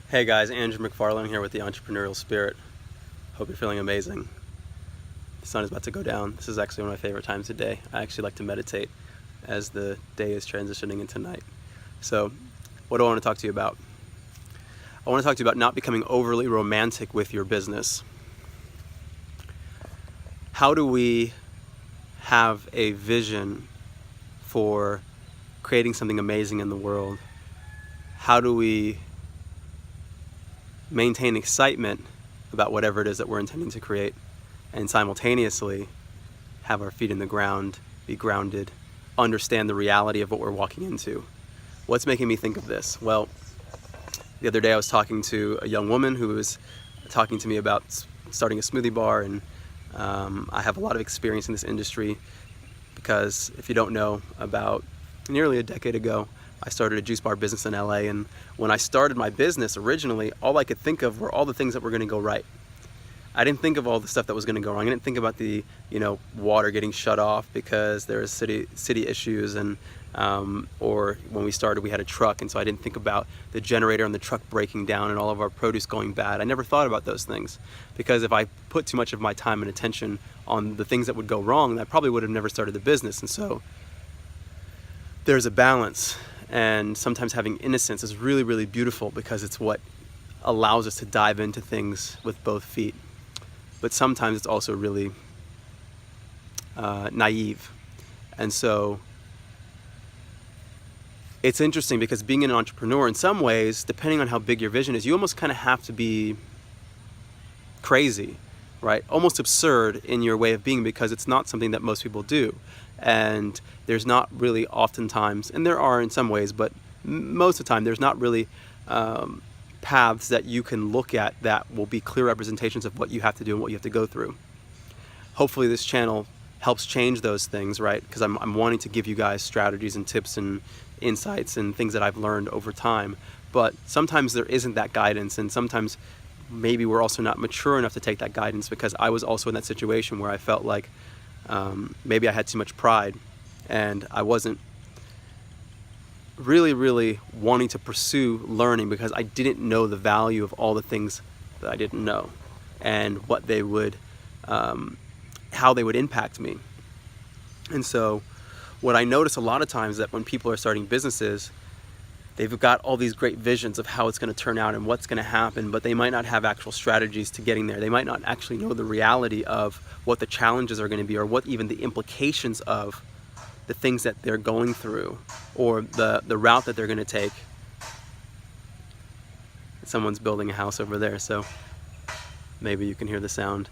Hey guys, Andrew McFarlane here with the Entrepreneurial Spirit. Hope you're feeling amazing. The sun is about to go down. This is actually one of my favorite times of day. I actually like to meditate as the day is transitioning into night. So, what do I want to talk to you about? I want to talk to you about not becoming overly romantic with your business. How do we have a vision for creating something amazing in the world? How do we maintain excitement about whatever it is that we're intending to create, and simultaneously have our feet in the ground, be grounded, understand the reality of what we're walking into? What's making me think of this? Well, the other day I was talking to a young woman who was talking to me about starting a smoothie bar, and I have a lot of experience in this industry because, if you don't know, about nearly a decade ago I started a juice bar business in LA, and when I started my business originally, all I could think of were all the things that were going to go right. I didn't think of all the stuff that was going to go wrong. I didn't think about the water getting shut off because there was city issues, and or when we started we had a truck, and so I didn't think about the generator on the truck breaking down and all of our produce going bad. I never thought about those things because if I put too much of my time and attention on the things that would go wrong, I probably would have never started the business. And so there's a balance. And sometimes having innocence is really, really beautiful because it's what allows us to dive into things with both feet. But sometimes it's also really naive. And so it's interesting because being an entrepreneur, in some ways, depending on how big your vision is, you almost kind of have to be crazy, right? Almost absurd in your way of being, because it's not something that most people do. And there's not really oftentimes, and there are in some ways, but most of the time there's not really paths that you can look at that will be clear representations of what you have to do and what you have to go through. Hopefully this channel helps change those things, right? Because I'm wanting to give you guys strategies and tips and insights and things that I've learned over time. But sometimes there isn't that guidance, and sometimes maybe we're also not mature enough to take that guidance, because I was also in that situation where I felt like maybe I had too much pride and I wasn't really wanting to pursue learning because I didn't know the value of all the things that I didn't know and what they would, how they would impact me. And so what I notice a lot of times that when people are starting businesses, they've got all these great visions of how it's going to turn out and what's going to happen, but they might not have actual strategies to getting there. They might not actually know the reality of what the challenges are going to be, or what even the implications of the things that they're going through, or the route that they're going to take. Someone's building a house over there, so maybe you can hear the sound.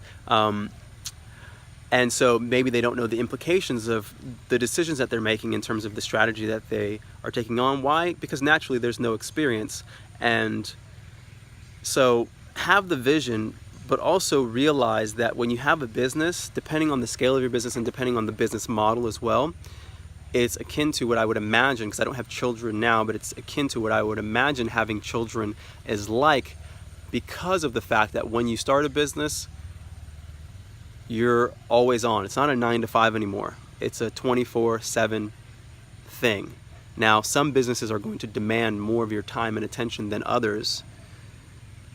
And so maybe they don't know the implications of the decisions that they're making in terms of the strategy that they are taking on. Why? Because naturally there's no experience. And so have the vision, but also realize that when you have a business, depending on the scale of your business and depending on the business model as well, it's akin to what I would imagine, because I don't have children now, but it's akin to what I would imagine having children is like, because of the fact that when you start a business, you're always on. It's not a 9-to-5 anymore. It's a 24/7 thing. Now, some businesses are going to demand more of your time and attention than others,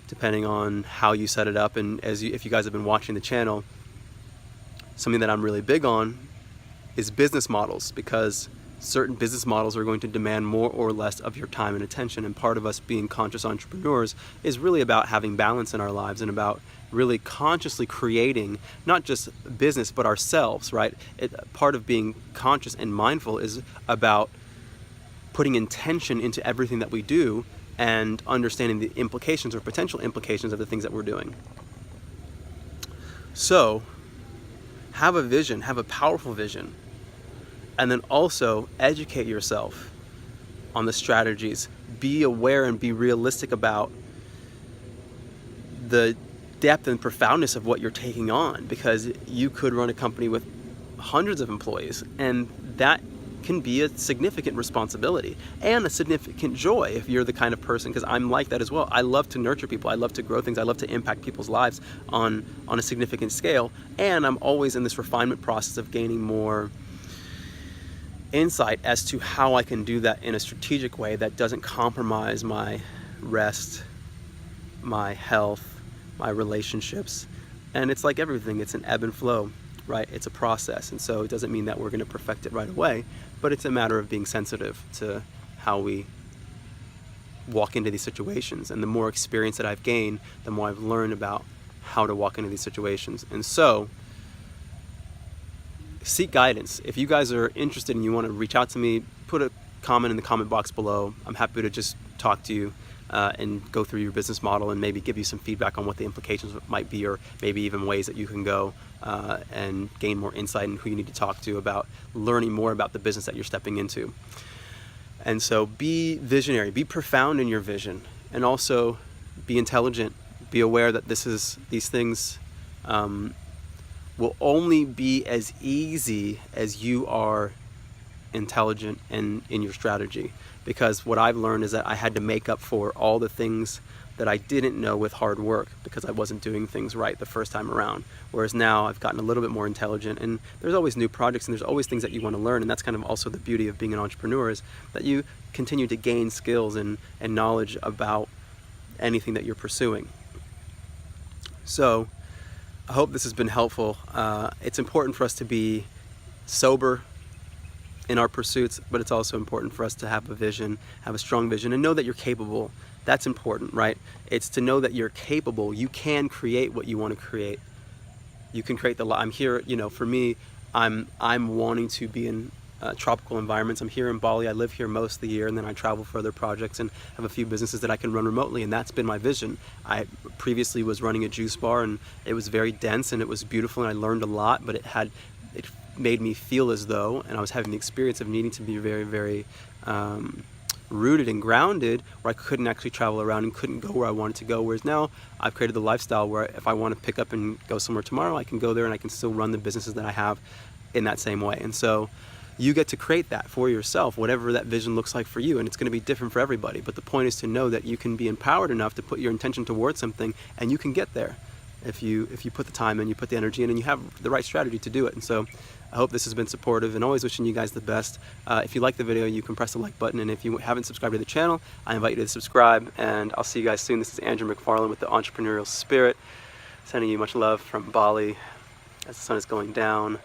depending on how you set it up. And if you guys have been watching the channel, something that I'm really big on is business models, because certain business models are going to demand more or less of your time and attention. And part of us being conscious entrepreneurs is really about having balance in our lives and about really consciously creating not just business but ourselves, right? Part of being conscious and mindful is about putting intention into everything that we do and understanding the implications or potential implications of the things that we're doing. So have a vision, have a powerful vision, and then also educate yourself on the strategies. Be aware and be realistic about the depth and profoundness of what you're taking on, because you could run a company with hundreds of employees, and that can be a significant responsibility and a significant joy if you're the kind of person, because I'm like that as well. I love to nurture people. I love to grow things. I love to impact people's lives on a significant scale, and I'm always in this refinement process of gaining more insight as to how I can do that in a strategic way that doesn't compromise my rest my health, my relationships. And it's like everything, it's an ebb and flow, right? It's a process. And so it doesn't mean that we're going to perfect it right away, but it's a matter of being sensitive to how we walk into these situations. And the more experience that I've gained, the more I've learned about how to walk into these situations. And so seek guidance. If you guys are interested and you want to reach out to me, put a comment in the comment box below. I'm happy to just talk to you and go through your business model and maybe give you some feedback on what the implications might be, or maybe even ways that you can go and gain more insight in who you need to talk to about learning more about the business that you're stepping into. And so be visionary, be profound in your vision, and also be intelligent. Be aware that these things will only be as easy as you are intelligent in your strategy. Because what I've learned is that I had to make up for all the things that I didn't know with hard work, because I wasn't doing things right the first time around. Whereas now I've gotten a little bit more intelligent, and there's always new projects and there's always things that you want to learn. And that's kind of also the beauty of being an entrepreneur, is that you continue to gain skills and knowledge about anything that you're pursuing. So I hope this has been helpful. It's important for us to be sober in our pursuits, but it's also important for us to have a vision, have a strong vision, and know that you're capable. That's important, right? It's to know that you're capable. You can create what you want to create. You can create the life. I'm here, for me, I'm wanting to be in tropical environments. I'm here in Bali. I live here most of the year, and then I travel for other projects and have a few businesses that I can run remotely, and that's been my vision. I previously was running a juice bar, and it was very dense and it was beautiful, and I learned a lot, but it made me feel as though, and I was having the experience of needing to be very, very rooted and grounded, where I couldn't actually travel around and couldn't go where I wanted to go. Whereas now I've created the lifestyle where if I want to pick up and go somewhere tomorrow, I can go there and I can still run the businesses that I have in that same way. And so you get to create that for yourself, whatever that vision looks like for you, and it's going to be different for everybody. But the point is to know that you can be empowered enough to put your intention towards something, and you can get there if you put the time in, you put the energy in, and you have the right strategy to do it. And so I hope this has been supportive, and always wishing you guys the best. If you like the video, you can press the like button, and if you haven't subscribed to the channel, I invite you to subscribe, and I'll see you guys soon. This is Andrew McFarland with the Entrepreneurial Spirit, sending you much love from Bali as the sun is going down.